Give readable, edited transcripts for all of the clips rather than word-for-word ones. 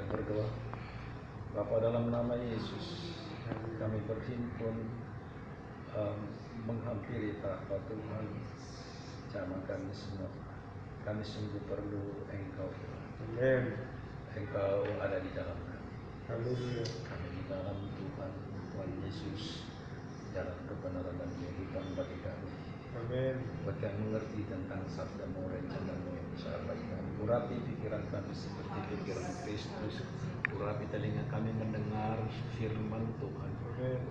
berdoa. Bapa, dalam nama Yesus kami berhimpun menghampiri tahta Tuhan. Jamaah kami semua, kami sungguh perlu Engkau. Amin. Engkau ada di dalam kami. Haleluya. Kami di dalam Tuhan Yesus, jalan kebenaran dan kehidupan bagi kami. Amin. Buat kami mengerti tentang sabda-Mu, rencana-Mu yang besar bagi kami. Urapi pikiran kami seperti pikiran Kristus. Urapi telinga kami mendengar firman Tuhan.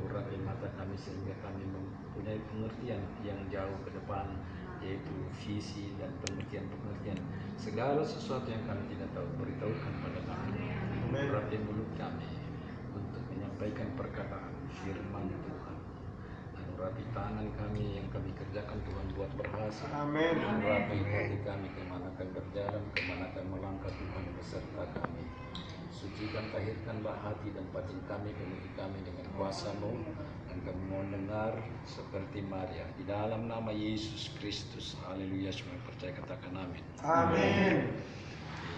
Urapi mata kami sehingga kami mempunyai pengertian yang jauh ke depan, yaitu visi dan pengertian-pengertian segala sesuatu yang kami tidak tahu, beritahukan pada kami. Urapi mulut kami untuk menyampaikan perkataan firman Tuhan. Urapi tangan kami yang kami kerjakan, Tuhan buat berhasil. Amin. Urapi hati kami kemana kami berjalan, kemana kami melangkah, Tuhan beserta kami. Sucikan, tahirkanlah hati dan batin kami, penuhi kami dengan kuasa-Mu, dan kami mau dengar seperti Maria. Di dalam nama Yesus Kristus, haleluya, semua percaya katakan amin. Amin.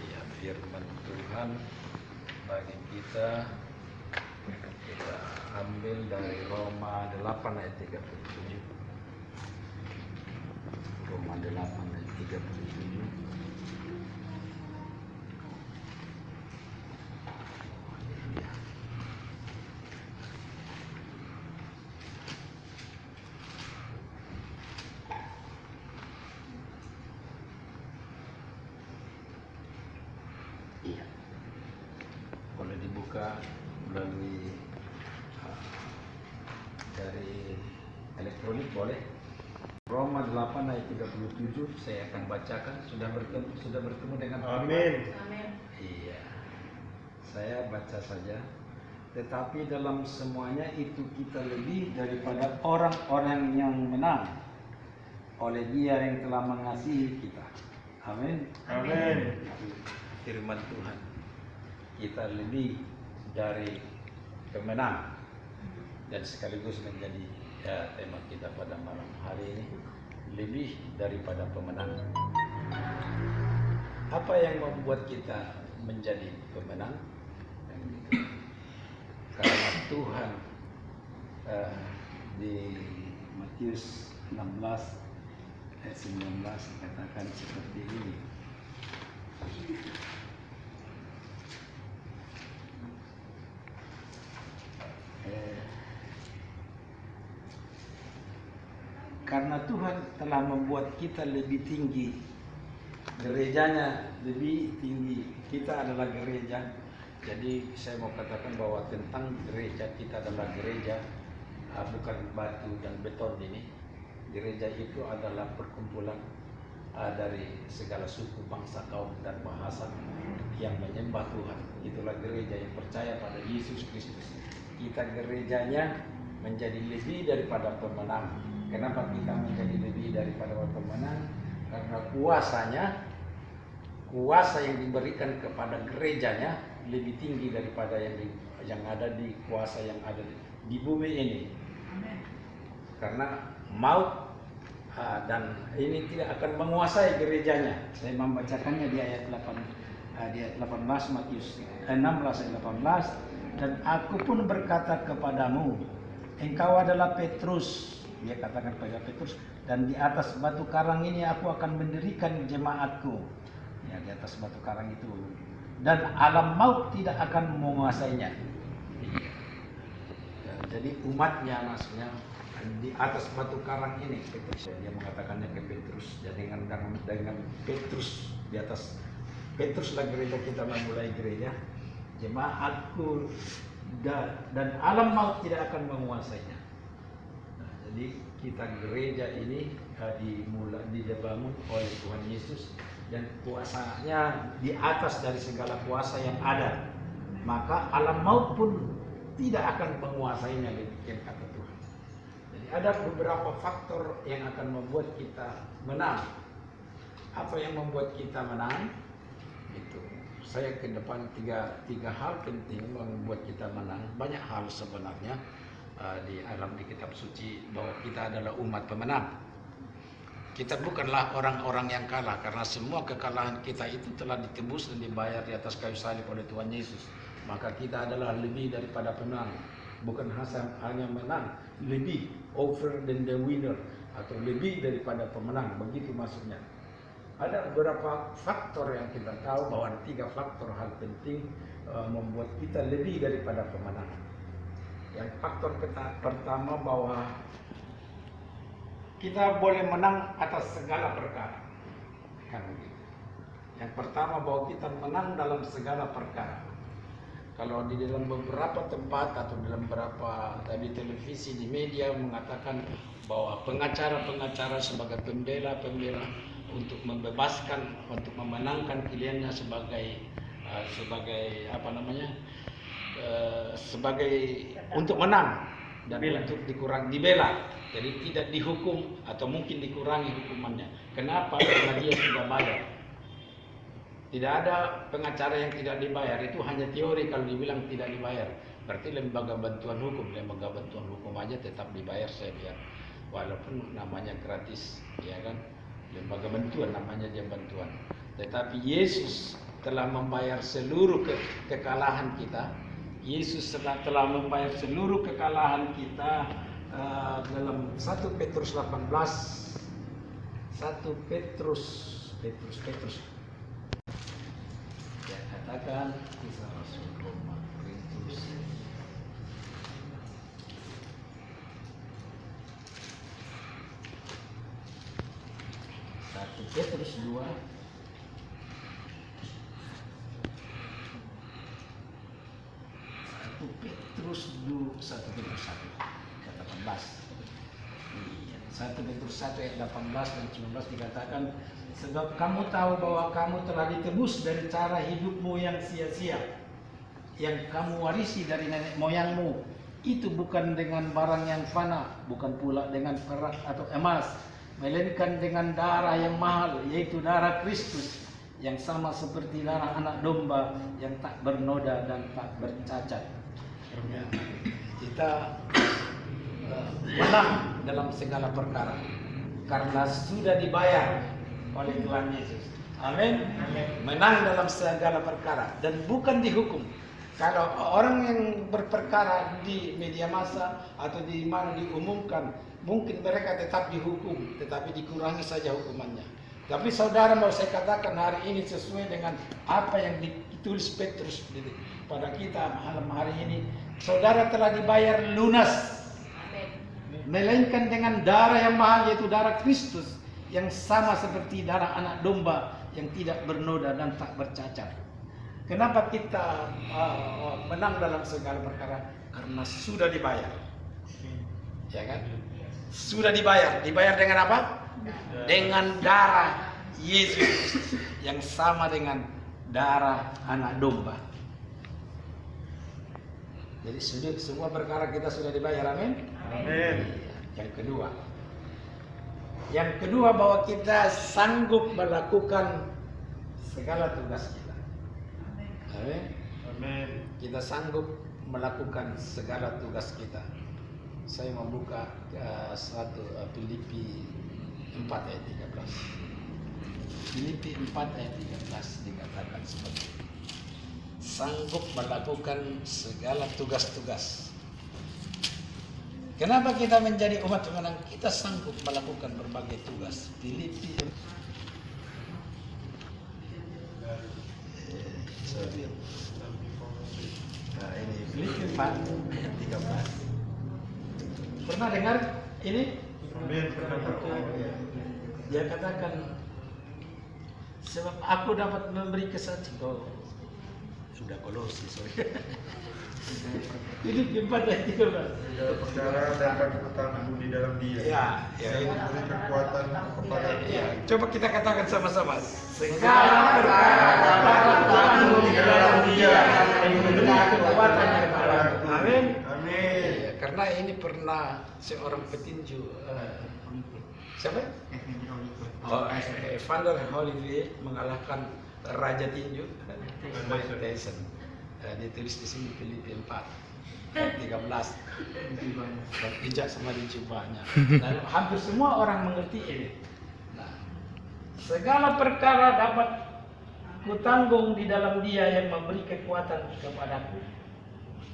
Iya, firman Tuhan bagi kita ambil dari Roma 8 ayat 37. Roma 8 ayat 37. Iya. Boleh dibuka melalui dari elektronik, boleh. Roma 8 ayat 37 saya akan bacakan. Sudah bertemu dengan Amin. Iya. Saya baca saja. Tetapi dalam semuanya itu kita lebih daripada orang-orang yang menang oleh Dia yang telah mengasihi kita. Amin. Amin. Firman Tuhan. Kita lebih dari pemenang. Dan sekaligus menjadi tema kita pada malam hari ini, lebih daripada pemenang. Apa yang membuat kita menjadi pemenang? Karena Tuhan di Matius 16 ayat 19 katakan seperti ini. Karena Tuhan telah membuat kita lebih tinggi, gerejanya lebih tinggi. Kita adalah gereja. Jadi saya mau katakan bahwa tentang gereja, kita adalah gereja, bukan batu dan beton ini. Gereja itu adalah perkumpulan dari segala suku, bangsa, kaum, dan bahasa yang menyembah Tuhan. Itulah gereja yang percaya pada Yesus Kristus. Kita gerejanya menjadi lebih daripada pemenang. Kenapa kita menjadi lebih daripada pemenang? Karena kuasa yang diberikan kepada gerejanya lebih tinggi daripada yang ada di kuasa yang ada di bumi ini. Karena maut dan ini tidak akan menguasai gerejanya. Saya membacakannya di ayat 18 Matius 16 ayat 18. Dan aku pun berkata kepadamu, engkau adalah Petrus. Dia katakan pada Petrus, dan di atas batu karang ini aku akan mendirikan jemaatku. Ya, di atas batu karang itu. Dan alam maut tidak akan menguasainya. Ya, jadi umatnya maksudnya di atas batu karang ini. Petrus, dia mengatakannya ke Petrus. Jadi dengan Petrus di atas Petruslah gereja kita memulai gereja. Jemaatku dan alam maut tidak akan menguasainya. Jadi kita gereja ini dibangun oleh Tuhan Yesus dan kuasanya di atas dari segala kuasa yang ada. Maka alam maut pun tidak akan menguasainya, demikian kata Tuhan. Jadi ada beberapa faktor yang akan membuat kita menang. Apa yang membuat kita menang? Itu saya ke depan tiga hal penting membuat kita menang. Banyak hal sebenarnya di kitab suci bahwa kita adalah umat pemenang. Kita bukanlah orang-orang yang kalah, karena semua kekalahan kita itu telah ditebus dan dibayar di atas kayu salib oleh Tuhan Yesus. Maka kita adalah lebih daripada pemenang, bukan hanya menang, lebih over than the winner, atau lebih daripada pemenang. Begitu maksudnya. Ada beberapa faktor yang kita tahu bahwa ada 3 faktor hal penting membuat kita lebih daripada pemenang. Yang faktor pertama bahwa kita boleh menang atas segala perkara. Kan begitu. Yang pertama bahwa kita menang dalam segala perkara. Kalau di dalam beberapa tempat atau dalam beberapa di televisi, di media mengatakan bahwa pengacara-pengacara sebagai pembela-pembela untuk membebaskan, untuk memenangkan kliennya sebagai sebagai untuk menang dan untuk dibela. Jadi tidak dihukum atau mungkin dikurangi hukumannya. Kenapa? Karena dia sudah bayar. Tidak ada pengacara yang tidak dibayar. Itu hanya teori kalau dibilang tidak dibayar. Berarti lembaga bantuan hukum aja tetap dibayar, saya lihat. Walaupun namanya gratis, ya kan? Lembaga bantuan namanya dia bantuan. Tetapi Yesus telah membayar seluruh kekalahan kita. Yesus telah membayar seluruh kekalahan kita. Dalam 1 Petrus 18, 1 Petrus ya, katakan kisah Rasul Roma Petrus 1 Petrus 2 1 Petrus 1 1 Petrus 1 ayat 18 dan 19 dikatakan, sebab kamu tahu bahwa kamu telah ditebus dari cara hidupmu yang sia-sia, yang kamu warisi dari nenek moyangmu. Itu bukan dengan barang yang fana, bukan pula dengan perak atau emas, melainkan dengan darah yang mahal, yaitu darah Kristus, yang sama seperti darah anak domba yang tak bernoda dan tak bercacat. Kita menang dalam segala perkara karena sudah dibayar oleh Tuhan Yesus. Amin. Menang dalam segala perkara dan bukan dihukum. Kalau orang yang berperkara di media massa atau di mana diumumkan, mungkin mereka tetap dihukum, tetapi dikurangi saja hukumannya. Tapi saudara, mau saya katakan hari ini sesuai dengan apa yang ditulis Petrus pada kita malam hari ini, saudara telah dibayar lunas. Melainkan dengan darah yang mahal, yaitu darah Kristus, yang sama seperti darah anak domba yang tidak bernoda dan tak bercacat. Kenapa kita menang dalam segala perkara? Karena sudah dibayar. Ya kan? Sudah dibayar. Dibayar dengan apa? Dengan darah Yesus yang sama dengan darah anak domba. Jadi semua perkara kita sudah dibayar, amin? Amin. Yang kedua bahwa kita sanggup melakukan segala tugas kita. Amin. Amin. Kita sanggup melakukan segala tugas kita. Saya membuka Filipi 4 ayat 13. Filipi 4 ayat 13 dikatakan seperti ini. Sanggup melakukan segala tugas-tugas. Kenapa kita menjadi umat pemenang? Kita sanggup melakukan berbagai tugas. Filipi ini Filipi 4 ayat 13. Pernah dengar ini? Amin. Dia katakan, sebab aku dapat memberi kesaksian. Sudah Kolose, sorry. Ini 4 ayat 13. Segala perkara dapat bertanggung di dalam Dia. Ya, Yang memberi kekuatan kepada ya. Coba kita katakan sama-sama. Segala perkara dapat bertanggung di dalam Dia yang memberi kekuatan kepada aku. Amin. Amin. Ya, karena ini pernah seorang petinju, siapa? Evander Holyfield mengalahkan Raja Tinju Mike Tyson. Ditulis di sini Filipi 4 ayat 13. Berpijak sama dijubahnya. Dan hampir semua orang mengerti ini. Segala perkara dapat kutanggung di dalam Dia yang memberi kekuatan kepadaku.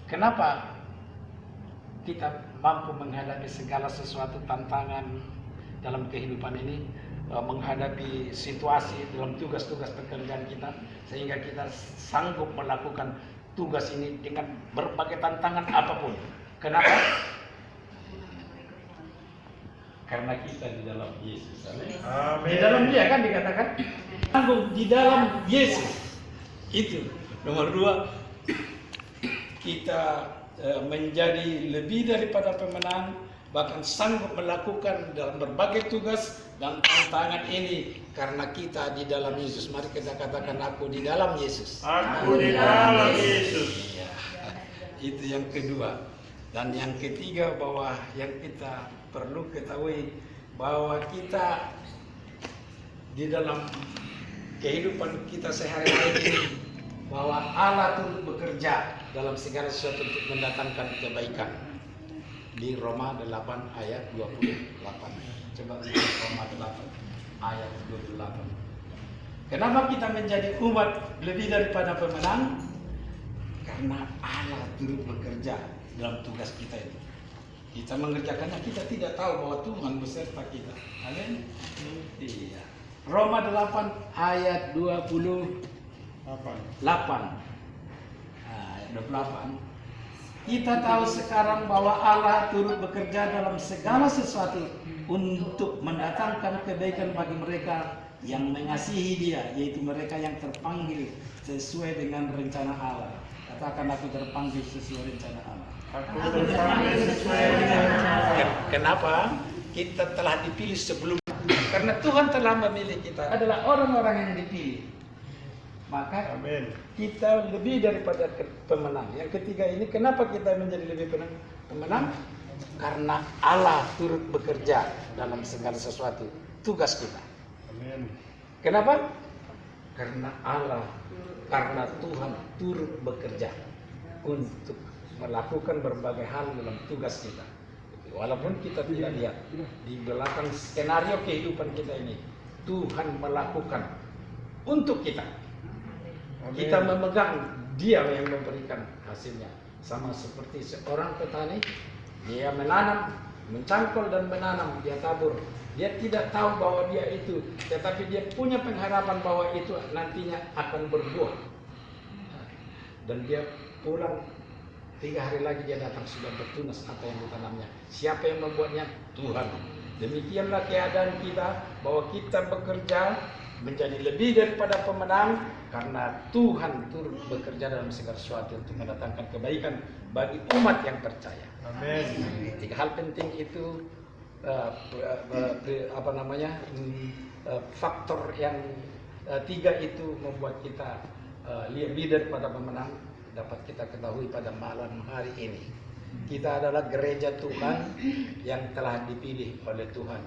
Kenapa kita mampu menghadapi segala sesuatu tantangan dalam kehidupan ini, menghadapi situasi dalam tugas-tugas pekerjaan kita, sehingga kita sanggup melakukan tugas ini dengan berbagai tantangan apapun. Kenapa? Karena kita di dalam Yesus. Amin. Di dalam Dia kan dikatakan tanggung di dalam Yesus. Itu nomor 2, kita menjadi lebih daripada pemenang, bahkan sanggup melakukan dalam berbagai tugas dan tantangan ini karena kita di dalam Yesus. Mari kita katakan, aku di dalam Yesus. Aku di dalam Yesus. Ya, itu yang kedua. Dan yang ketiga, bahwa yang kita perlu ketahui bahwa kita di dalam kehidupan kita sehari-hari ini, bahwa Allah turut bekerja dalam segala sesuatu untuk mendatangkan kebaikan. Di Roma 8 ayat 28. Coba lihat Roma 8 ayat 28. Kenapa kita menjadi umat lebih daripada pemenang? Karena Allah turut bekerja dalam tugas kita itu. Kita mengerjakannya, kita tidak tahu bahwa Tuhan beserta kita. Amin. Iya. Roma 8 ayat 28. Ayat 28. Kita tahu sekarang bahwa Allah turut bekerja dalam segala sesuatu untuk mendatangkan kebaikan bagi mereka yang mengasihi Dia, yaitu mereka yang terpanggil sesuai dengan rencana Allah. Katakan, aku terpanggil sesuai rencana Allah. Aku terpanggil sesuai dengan rencana Allah. Kenapa? Kita telah dipilih sebelumnya. Karena Tuhan telah memilih kita adalah orang-orang yang dipilih. Maka Amin. kita lebih daripada pemenang. Yang ketiga ini, kenapa kita menjadi lebih pemenang? Karena Allah turut bekerja dalam segala sesuatu tugas kita. Amin. Kenapa? Karena Tuhan turut bekerja untuk melakukan berbagai hal dalam tugas kita. Walaupun kita tidak lihat di belakang skenario kehidupan kita ini, Tuhan melakukan untuk kita. Amin. Kita memegang, Dia yang memberikan hasilnya. Sama seperti seorang petani, dia menanam, mencangkul dan menanam, dia tabur. Dia tidak tahu bahwa dia itu, tetapi dia punya pengharapan bahwa itu nantinya akan berbuah. Dan dia pulang, 3 hari lagi dia datang sudah bertunas apa yang ditanamnya. Siapa yang membuatnya? Tuhan. Demikianlah keadaan kita, bahwa kita bekerja menjadi lebih daripada pemenang karena Tuhan turut bekerja dalam segala sesuatu untuk mendatangkan kebaikan bagi umat yang percaya. Amin. 3 hal penting itu, faktor yang 3 itu membuat kita lebih daripada pemenang. Dapat kita ketahui pada malam hari ini, kita adalah gereja Tuhan yang telah dipilih oleh Tuhan,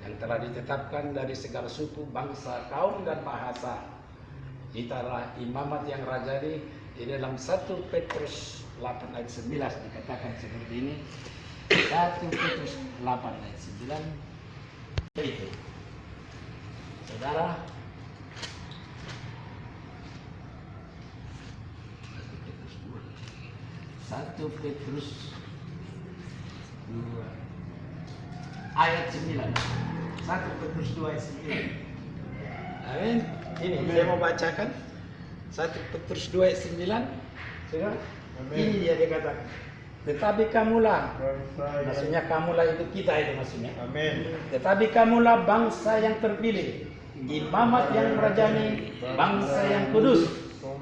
yang telah ditetapkan dari segala suku, bangsa, kaum, dan bahasa. Kita adalah imamat yang rajani. Di dalam 1 Petrus 8 ayat 11 dikatakan seperti ini. 1 Petrus 8 ayat 9. Itu, saudara, 1 Petrus 2 ayat 9. 1 Petrus 2 ayat 9. Amin. Ini saya mau bacakan 1 Petrus 2 ayat 9. Sudah? Ini dia dikatakan. Tetapi kamulah, maksudnya kamulah itu kita itu maksudnya. Amin. Tetapi kamulah bangsa yang terpilih, imamat yang merajani, bangsa yang kudus,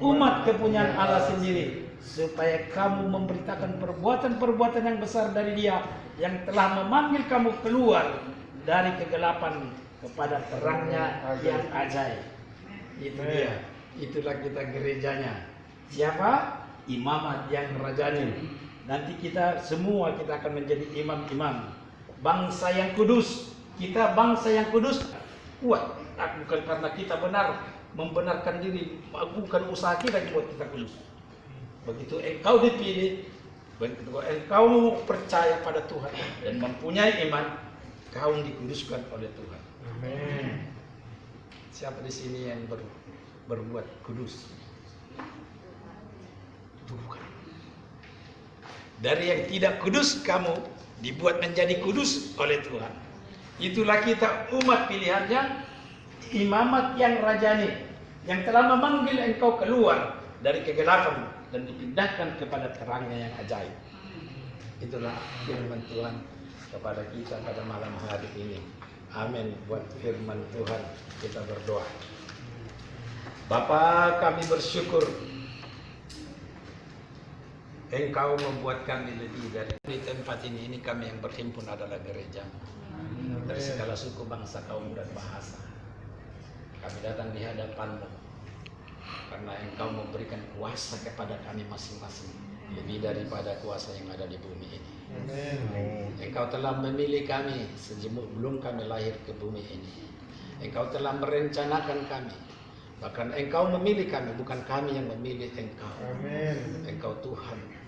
umat kepunyaan Allah sendiri, supaya kamu memberitakan perbuatan-perbuatan yang besar dari Dia yang telah memanggil kamu keluar dari kegelapan kepada terangnya yang ajaib. Itu dia. Itulah kita gerejanya. Siapa? Imamat yang rajani. Nanti kita semua kita akan menjadi imam-imam. Bangsa yang kudus. Kita bangsa yang kudus kuat. Bukan karena kita membenarkan diri, bukan usaha kita yang buat kita kudus. Begitu engkau dipilih, begitu engkau percaya pada Tuhan dan mempunyai iman, kau dikuduskan oleh Tuhan. Amin. Siapa di sini yang berbuat kudus? Tuhan. Dari yang tidak kudus kamu dibuat menjadi kudus oleh Tuhan. Itulah kita umat pilihannya, imamat yang rajani, yang telah memanggil engkau keluar dari kegelapan dan dipindahkan kepada terangnya yang ajaib. Itulah firman Tuhan kepada kita pada malam hari ini. Amin. Buat firman Tuhan kita berdoa. Bapa, kami bersyukur Engkau membuat kami lebih dari di tempat ini kami yang berhimpun adalah gereja dari segala suku, bangsa, kaum dan bahasa. Kami datang di hadapan-Mu karena Engkau memberikan kuasa kepada kami masing-masing lebih daripada kuasa yang ada di bumi ini. Engkau telah memilih kami sebelum kami lahir ke bumi ini. Engkau telah merencanakan kami. Bahkan Engkau memilih kami, bukan kami yang memilih Engkau. Engkau Tuhan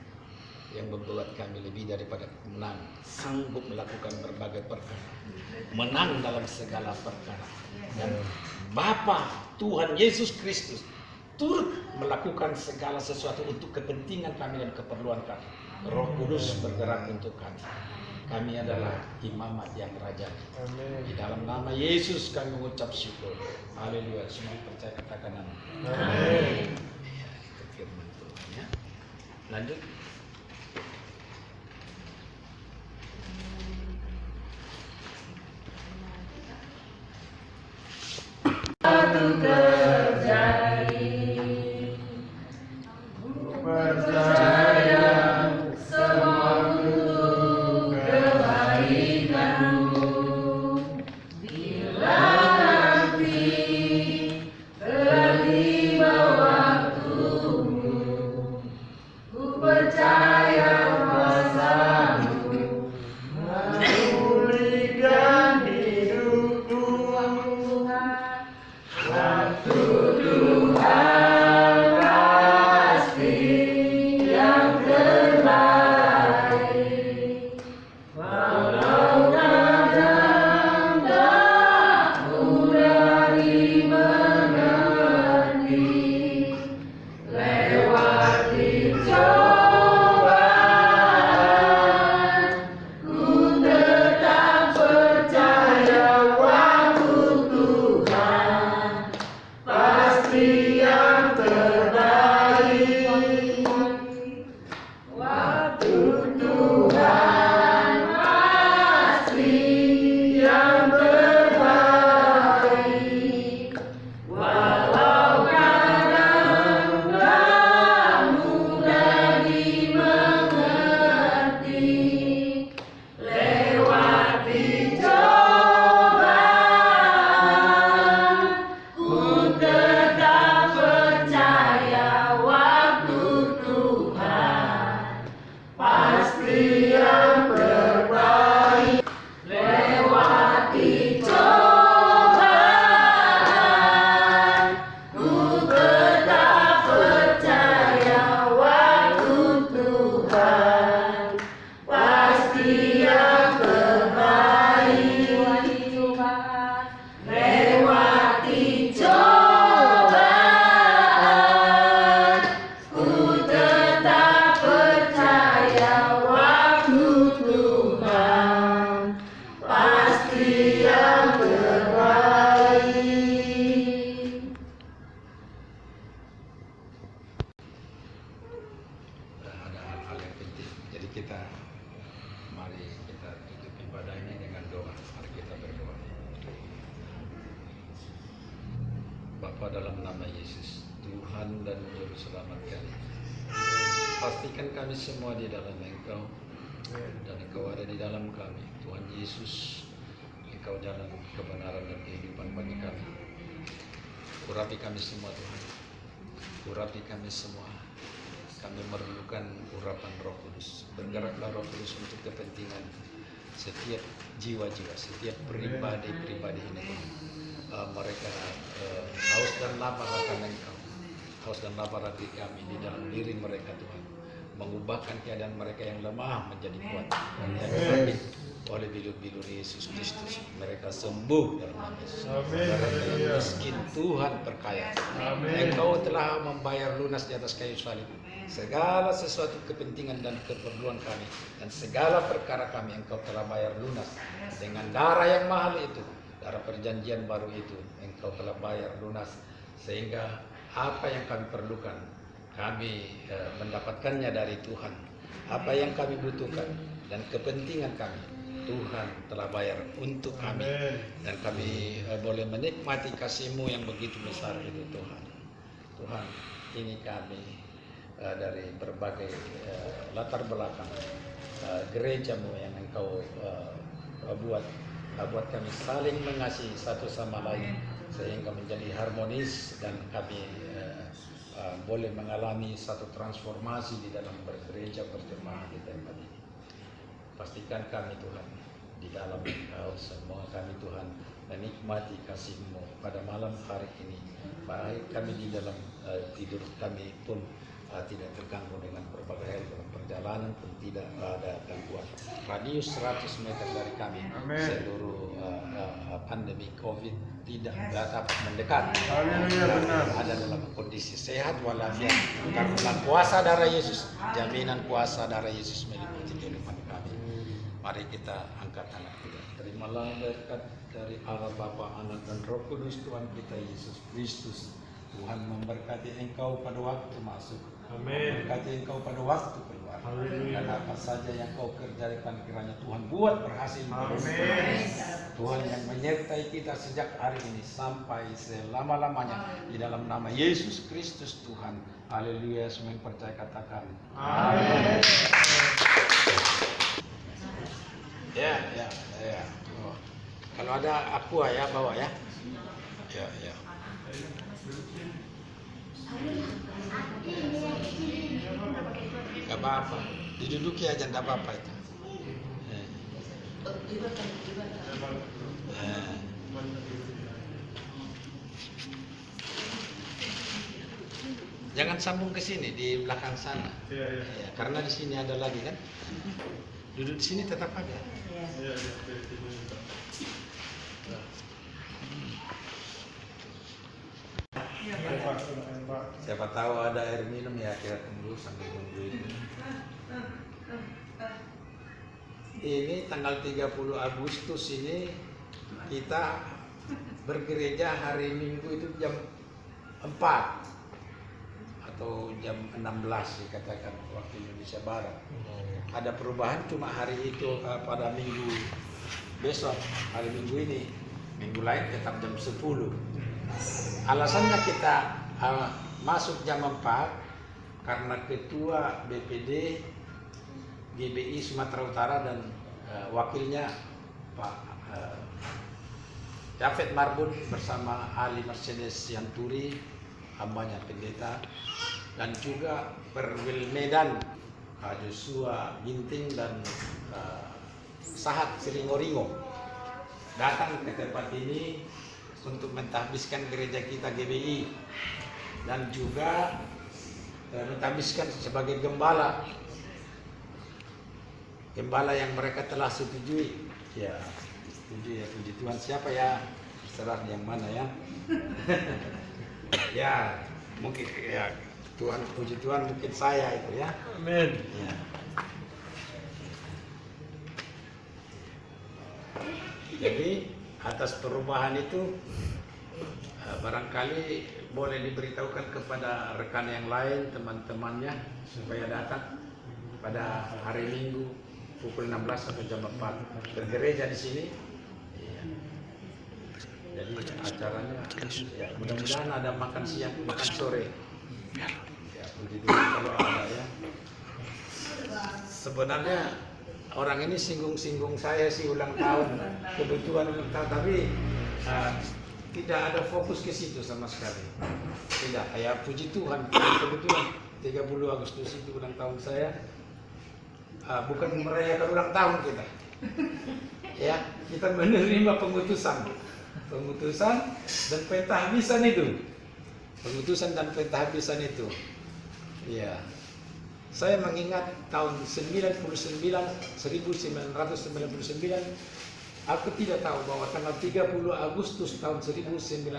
yang membuat kami lebih daripada menang, sanggup melakukan berbagai perkara, menang dalam segala perkara. Dan Bapa Tuhan Yesus Kristus turut melakukan segala sesuatu untuk kepentingan kami dan keperluan kami. Roh Kudus bergerak untuk kami. Kami adalah imamat yang raja. Di dalam nama Yesus kami mengucap syukur. Haleluya. Semua percaya katakan amin. Amin. Itu firman Tuhan ya. Lanjut. Bapa, dalam nama Yesus, Tuhan dan Juru Selamat kami, pastikan kami semua di dalam Engkau dan Engkau ada di dalam kami. Tuhan Yesus, Engkau jalan kebenaran dan kehidupan bagi kami. Urapi kami semua Tuhan, urapi kami semua. Kami memerlukan urapan Roh Kudus. Bergeraklah Roh Kudus untuk kepentingan setiap jiwa-jiwa, setiap pribadi-pribadi ini. Mereka haus dan lapar akan Engkau, haus dan lapar hati kami di dalam diri mereka Tuhan, mengubahkan keadaan mereka yang lemah menjadi kuat, yang sakit oleh bilur-bilur Yesus Kristus mereka sembuh dalam nama Yesus. Amin. Mereka yang miskin Tuhan perkaya. Amin. Engkau telah membayar lunas di atas kayu salib segala sesuatu kepentingan dan keperluan kami, dan segala perkara kami Engkau telah bayar lunas dengan darah yang mahal itu, darah perjanjian baru itu Engkau telah bayar lunas, sehingga apa yang kami perlukan kami mendapatkannya dari Tuhan. Apa yang kami butuhkan dan kepentingan kami Tuhan telah bayar untuk kami. Amin. Dan kami boleh menikmati kasih-Mu yang begitu besar itu Tuhan. Tuhan, ini kami dari berbagai latar belakang gereja-Mu yang Engkau buat kami saling mengasihi satu sama lain sehingga menjadi harmonis, dan kami boleh mengalami satu transformasi di dalam bergereja berjemaah di tempat ini. Pastikan kami Tuhan di dalam Engkau, semua kami Tuhan menikmati kasih-Mu pada malam hari ini. Baik kami di dalam tidur kami pun tidak terganggu dengan berbagai hal, dalam perjalanan pun tidak ada gangguan. Radius 100 meter dari kami, Amin. seluruh pandemi COVID tidak dapat mendekat. Haleluya, benar. Ada dalam kondisi sehat walafiat karena kuasa darah Yesus, jaminan kuasa darah Yesus meliputi kehidupan kami. Mari kita angkat anak kita. Terimalah berkat dari Allah Bapa, Anak dan Roh Kudus, Tuhan kita Yesus Kristus. Tuhan memberkati engkau pada waktu masuk, Amin. memberkati engkau pada waktu keluar. Haleluya. Dan apa saja yang kau kerjakan kiranya Tuhan buat berhasil. Amin. Tuhan yang menyertai kita sejak hari ini sampai selama-lamanya, di dalam nama Yesus Kristus Tuhan. Haleluya. Semua yang percaya katakan Amin. Ya. Oh. Kalau ada aqua ya bawa ya. Ya. Gak apa-apa, diduduki aja, gak apa-apa itu. Jangan sambung ke sini, di belakang sana. Iya. Ya, karena di sini ada lagi kan. Duduk di sini tetap ada. Iya. Siapa tahu ada air minum ya, kita tunggu sambil nunggu ini. Ini tanggal 30 Agustus ini kita bergereja hari Minggu itu jam 4 atau jam 16 dikatakan waktu Indonesia Barat. Ada perubahan cuma hari itu pada minggu besok, hari Minggu ini, minggu lain tetap jam 10. Alasannya kita masuk jam 4 karena Ketua BPD GBI Sumatera Utara dan wakilnya Pak Jafet Marbun bersama Ali Mercedes Yanturi, hambanya pendeta, dan juga Perwil Medan, Joshua Ginting dan Sahat Siringoringo datang ke tempat ini untuk mentahbiskan gereja kita GBI dan juga mentahbiskan sebagai gembala yang mereka telah setujui. Ya, setuju ya, puji Tuhan. Siapa ya? Terserah yang mana ya. Ya, mungkin ya Tuhan, puji Tuhan, mungkin saya itu ya. Amin. Ya. Jadi atas perubahan itu barangkali boleh diberitahukan kepada rekan yang lain, teman-temannya, supaya datang pada hari Minggu pukul 16 atau jam 4 bergereja di sini. Iya. Jadi acaranya ya, mudah-mudahan ada makan siang, makan sore. Ya, begitu kalau ada ya. Sebenarnya orang ini singgung-singgung saya sih ulang tahun, kebutuhan ulang tahun, tapi tidak ada fokus ke situ sama sekali. Tidak, ya puji Tuhan, kebetulan 30 Agustus itu ulang tahun saya. Bukan merayakan ulang tahun kita. Ya, kita menerima pengutusan dan pentahbisan itu. Pengutusan dan pentahbisan itu. Ya. Saya mengingat tahun 1999, aku tidak tahu bahwa tanggal 30 Agustus tahun 1999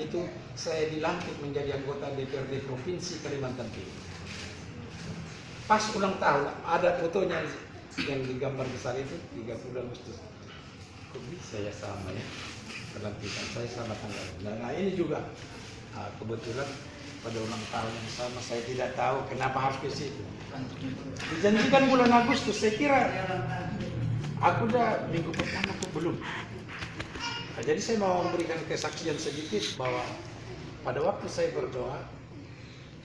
itu saya dilantik menjadi anggota DPRD Provinsi Kalimantan Timur. Pas ulang tahun, ada fotonya yang digambar besar itu 30 Agustus. Kok bisa ya sama ya? Pelantikan saya sama tanggal. Nah ini juga kebetulan pada ulang tahun yang sama, saya tidak tahu kenapa harus ke situ. Dijanjikan bulan Agustus, saya kira aku udah minggu pertama aku belum. Nah, jadi saya mau memberikan kesaksian sedikit bahwa pada waktu saya berdoa,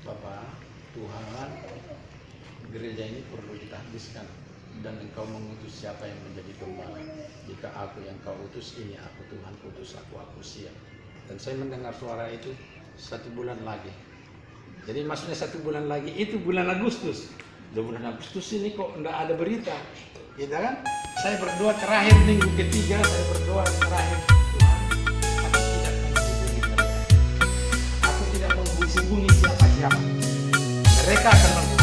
Bapak Tuhan, gereja ini perlu kita habiskan dan Engkau mengutus siapa yang menjadi gembala. Jika aku yang Kau utus, ini aku Tuhan, utus aku siap. Dan saya mendengar suara itu 1 bulan lagi. Jadi maksudnya 1 bulan lagi itu bulan Agustus. Di bulan Agustus ini kok enggak ada berita, gitu kan? Saya berdoa terakhir minggu ketiga, saya berdoa terakhir, Tuhan, aku tidak menghubungi mereka. Aku tidak menghubungi siapa-siapa. Mereka akan menghubungi